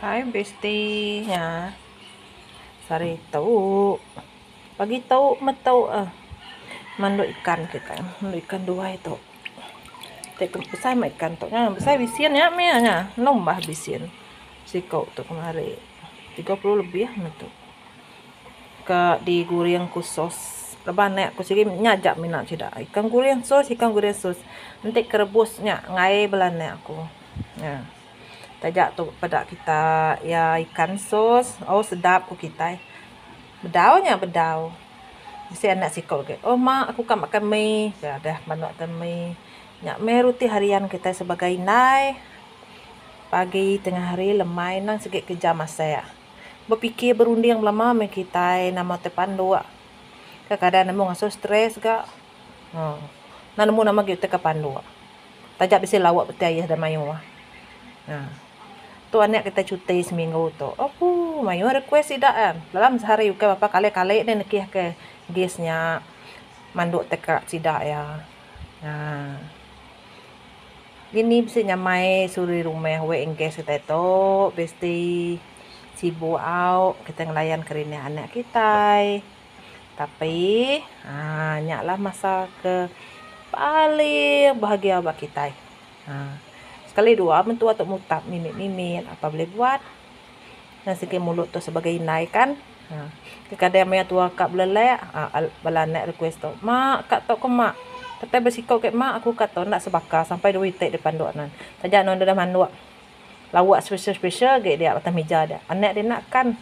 Hai Besti ya, sari tahu pagi tahu metau mando ikan kita mando ikan dua itu tek besar mah ikan tuh besar bisian ya nya nombah bisian si kau tuh kemari 30 lebih ya tuh ke di guriang khusus lebanek aku sih nyajak minat tidak ikan guriang sos nanti kerebusnya ngai belane aku ya tajak tuh pada kita ya ikan sos sedap ku kita bedau si anak sikol ke oh mak aku kan makan mie ya dah makan mie nyak mie roti harian kita sebagai nai pagi tengah hari lemai nang sikit kerja masa ya berpikir berunding lama me kita nama tepan dua kadang nemu ngaso stres gak nemu nama kita ke pandu tajak bisa lawak betul ayah dan mayu tu anak kita cuti seminggu tu aku mayu request tidak kan dalam sehari ke berapa kali ni nekih ke gasnya manduk tekak tidak ya gini bisa nyamai suri rumah we engges kita itu besti sibuk kita ngelayan kerinnya anak kita tapi nyaklah masa ke paling bahagia bagi kita sekali dua mentua untuk mutap mimit apa boleh buat dan sikit mulut tu sebagai naik kan kadang maya tua kak belelek balanek request tu mak kak tok ke mak tapi bersikap ke mak aku kata nak sebakar sampai duit tek depan dok nan tajak non dalam handuk lawak special ke dia atas meja dia anak dia nak kan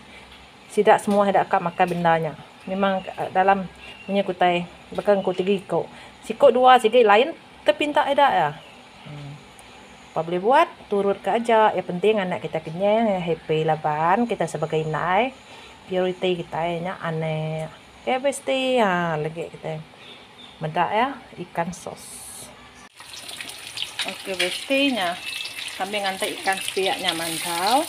tidak semua hendak kak makan bendanya memang dalam punya kutai bahkan ku tinggi kau sikok dua sikit lain terpinta ada ya apa boleh buat turut ke aja yang penting anak kita kenyang happy laban kita sebagai naik priority kita nya aneh kayak besti lagi kita medak ya ikan sos oke bestinya kami ngantai ikan spiaknya mantau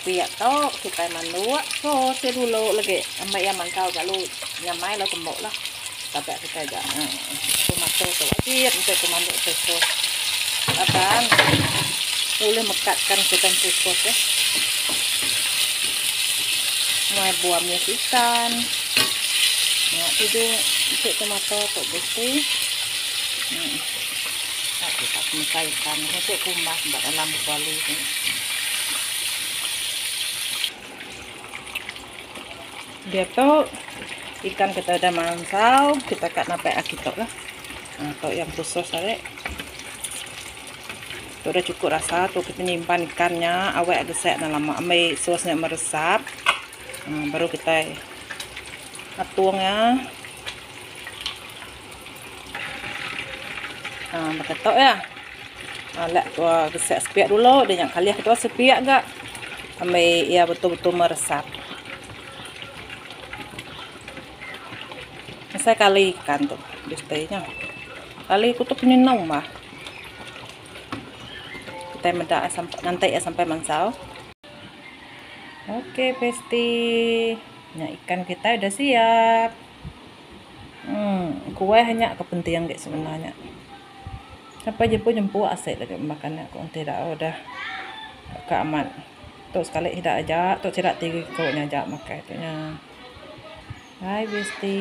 spiak tau kita mandua sos dulu lagi ambil yang mantau kalau nyamai lah tembok lah tapi kita aja tomato tu wajib untuk manduk sos akan boleh mekatkan kita sos ya mulai buamnya ikan itu untuk tomato untuk besti kita mencaikan untuk kumas dalam kuali dia tuh ikan kita udah mansau kita kat napai akitok lah atau yang khusus ada itu udah cukup rasa tuh kita nyimpan ikannya awet gesek dan lama ambil sosnya meresap baru kita tuang ya beketok ya lek tua gesek sepiak dulu dia yang kali kita sepiak gak ambil ya betul-betul meresap saya kali ikan tuh bestinya kali aku tuh punya mah kita medak sampai nanti ya sampai mansau oke besti ikan kita udah siap kue hanya kepentingan guys sebenarnya sampai jemput asyik lagi makannya aku tidak udah keaman tuh sekali tidak aja tuh tidak tinggi kau nyajak makan itunya hai besti